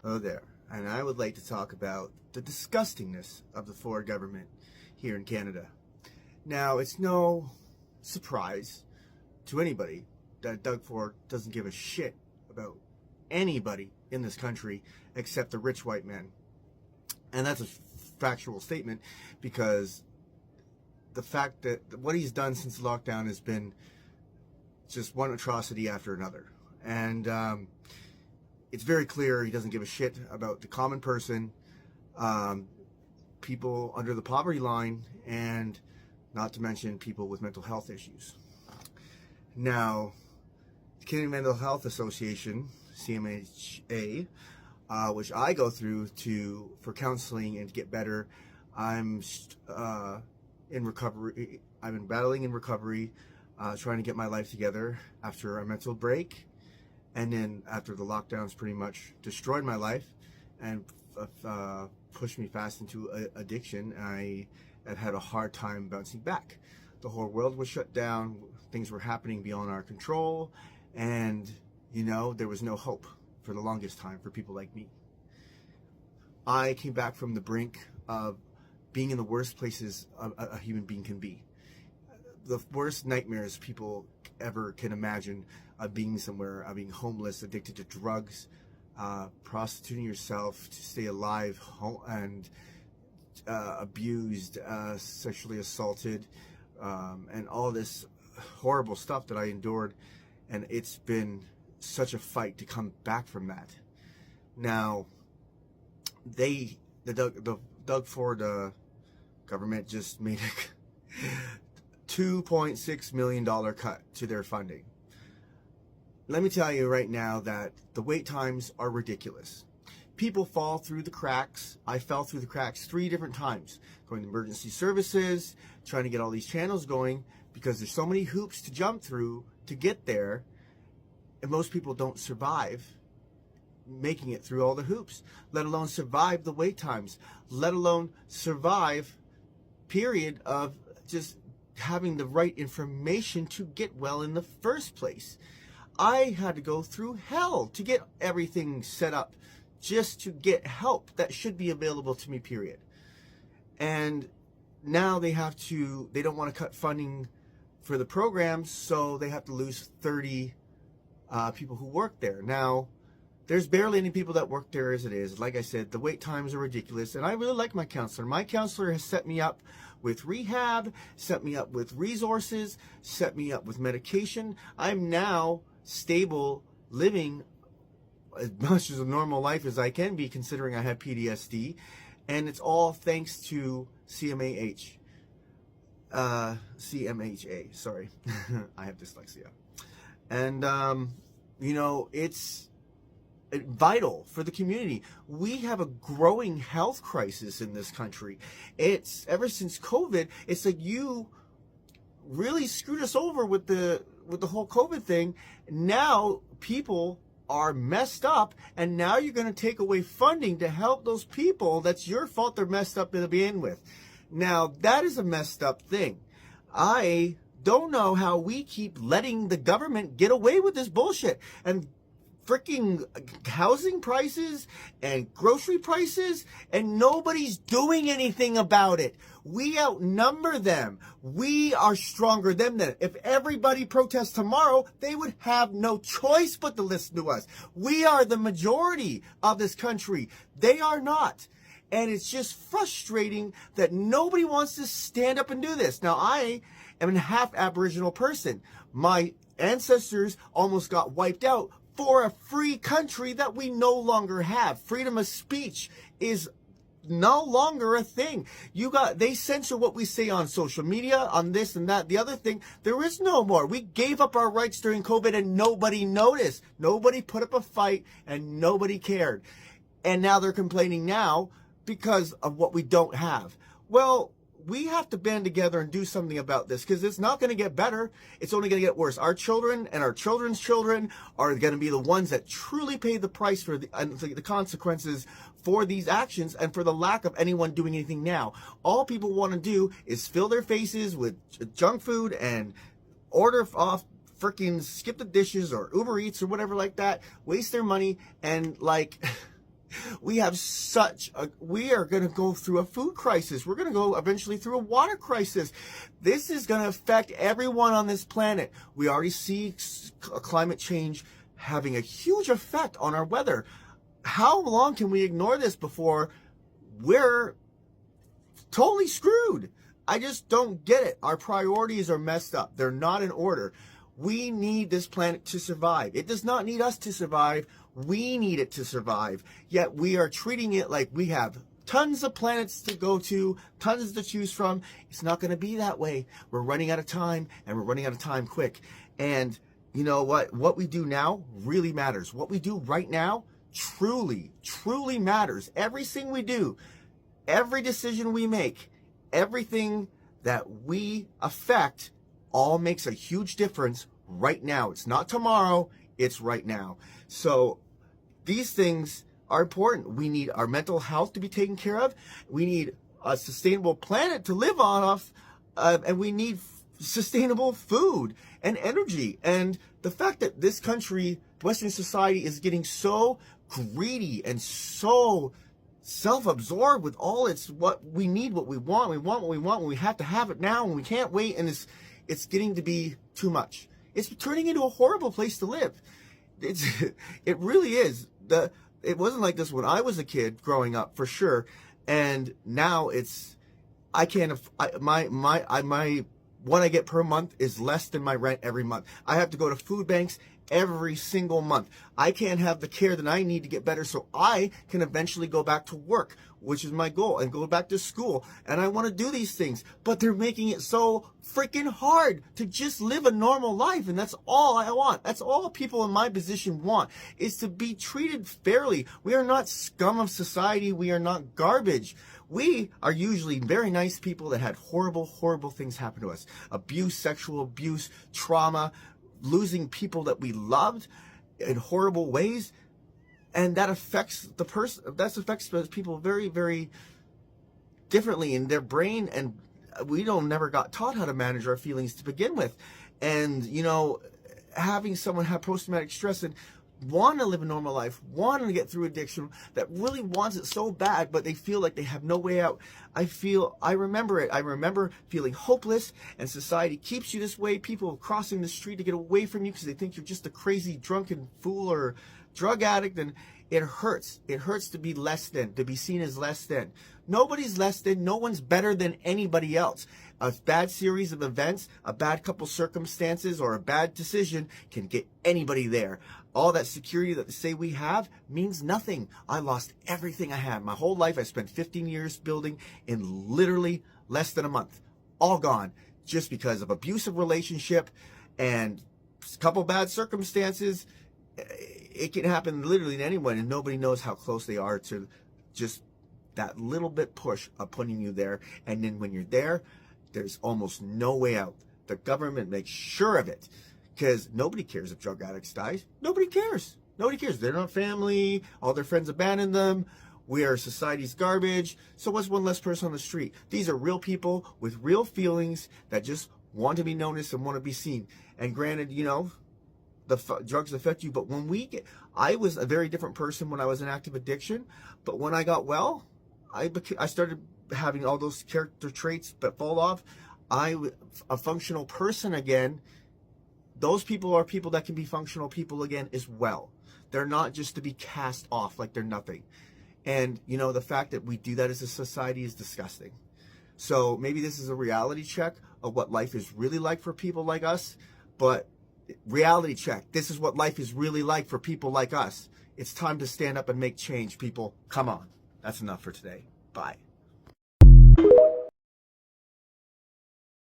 Hello there, and I would like to talk about the disgustingness of the Ford government here in Canada. Now, it's no surprise to anybody that Doug Ford doesn't give a shit about anybody in this country except the rich white men. And that's a factual statement because the fact that what he's done since lockdown has been just one atrocity after another. And it's very clear he doesn't give a shit about the common person, people under the poverty line, and not to mention people with mental health issues. Now, the Canadian Mental Health Association, CMHA, which I go through for counseling and to get better. I'm in recovery. I've been battling in recovery, trying to get my life together after a mental break. And then after the lockdowns pretty much destroyed my life and pushed me fast into addiction, I have had a hard time bouncing back. The whole world was shut down. Things were happening beyond our control. And, there was no hope for the longest time for people like me. I came back from the brink of being in the worst places a human being can be. The worst nightmares people ever can imagine of being somewhere, of being homeless, addicted to drugs, prostituting yourself to stay alive, and abused, sexually assaulted, and all this horrible stuff that I endured. And it's been such a fight to come back from that. Now, the Doug Ford government just made a $2.6 million cut to their funding. Let me tell you right now that the wait times are ridiculous. People fall through the cracks. I fell through the cracks 3 different times, going to emergency services, trying to get all these channels going, because there's so many hoops to jump through to get there, and most people don't survive making it through all the hoops, let alone survive the wait times, let alone survive period of just having the right information to get well in the first place. I had to go through hell to get everything set up just to get help that should be available to me, period. And now they don't want to cut funding for the programs, so they have to lose 30 people who work there. Now, there's barely any people that work there as it is. Like I said, the wait times are ridiculous, and I really like my counselor. My counselor has set me up with rehab, set me up with resources, set me up with medication. I'm now stable, living as much as a normal life as I can be, considering I have PTSD, and it's all thanks to CMHA, sorry. I have dyslexia. And, it's vital for the community. We have a growing health crisis in this country. It's ever since COVID, it's like you really screwed us over with the whole COVID thing. Now people are messed up, and now you're going to take away funding to help those people. That's your fault they're messed up to begin with. Now, that is a messed up thing. I don't know how we keep letting the government get away with this bullshit. And freaking housing prices and grocery prices, and nobody's doing anything about it. We outnumber them. We are stronger than them. If everybody protests tomorrow, they would have no choice but to listen to us. We are the majority of this country. They are not. And it's just frustrating that nobody wants to stand up and do this. Now, I am a half Aboriginal person. My ancestors almost got wiped out for a free country that we no longer have. Freedom of speech is no longer a thing. They censor what we say on social media, on this and that. The other thing, there is no more. We gave up our rights during COVID and nobody noticed. Nobody put up a fight and nobody cared. And now they're complaining now because of what we don't have. Well, we have to band together and do something about this, because it's not going to get better. It's only going to get worse. Our children and our children's children are going to be the ones that truly pay the price for the consequences for these actions and for the lack of anyone doing anything now. All people want to do is fill their faces with junk food and order off, freaking skip the dishes or Uber Eats or whatever like that, waste their money, and We are going to go through a food crisis. We're going to go eventually through a water crisis. This is going to affect everyone on this planet. We already see climate change having a huge effect on our weather. How long can we ignore this before we're totally screwed? I just don't get it. Our priorities are messed up. They're not in order. We need this planet to survive. It does not need us to survive. We need it to survive. Yet we are treating it like we have tons of planets to go to, tons to choose from. It's not going to be that way. We're running out of time, and we're running out of time quick. And you know what? What we do now really matters. What we do right now truly, truly matters. Everything we do, every decision we make, everything that we affect all makes a huge difference right now. It's not tomorrow, it's right now. So these things are important. We need our mental health to be taken care of. We need a sustainable planet to live on and we need sustainable food and energy. And the fact that this country, Western society, is getting so greedy and so self-absorbed with all its what we need, what we want, and we have to have it now, and we can't wait, and it's getting to be too much. It's turning into a horrible place to live. It really is. It wasn't like this when I was a kid growing up, for sure, and now my what I get per month is less than my rent every month. I have to go to food banks every single month. I can't have the care that I need to get better so I can eventually go back to work, which is my goal, and go back to school. And I want to do these things, but they're making it so freaking hard to just live a normal life. And that's all I want. That's all people in my position want, is to be treated fairly. We are not scum of society. We are not garbage. We are usually very nice people that had horrible, horrible things happen to us. Abuse, sexual abuse, trauma, losing people that we loved in horrible ways. And that affects the person, that affects people very, very differently in their brain. And we never got taught how to manage our feelings to begin with. And, you know, having someone have post-traumatic stress and want to live a normal life, want to get through addiction, that really wants it so bad, but they feel like they have no way out. I remember it. I remember feeling hopeless, and society keeps you this way. People crossing the street to get away from you because they think you're just a crazy drunken fool or drug addict, and it hurts. It hurts to be less than, to be seen as less than. Nobody's less than. No one's better than anybody else. A bad series of events, a bad couple circumstances, or a bad decision can get anybody there. All that security that they say we have means nothing. I lost everything I had. My whole life I spent 15 years building in literally less than a month. All gone just because of abusive relationship and a couple bad circumstances. It can happen literally to anyone, and nobody knows how close they are to just that little bit push of putting you there. And then when you're there, there's almost no way out. The government makes sure of it, because nobody cares if drug addicts die. Nobody cares. Nobody cares. They're not family. All their friends abandon them. We are society's garbage. So what's one less person on the street? These are real people with real feelings that just want to be noticed and want to be seen. And granted, you know, the drugs affect you, but I was a very different person when I was in active addiction. But when I got well, I started having all those character traits that fall off. A functional person again. Those people are people that can be functional people again as well. They're not just to be cast off like they're nothing. And, you know, the fact that we do that as a society is disgusting. So maybe this is a reality check of what life is really like for people like us. But reality check. This is what life is really like for people like us. It's time to stand up and make change, people. Come on. That's enough for today. Bye.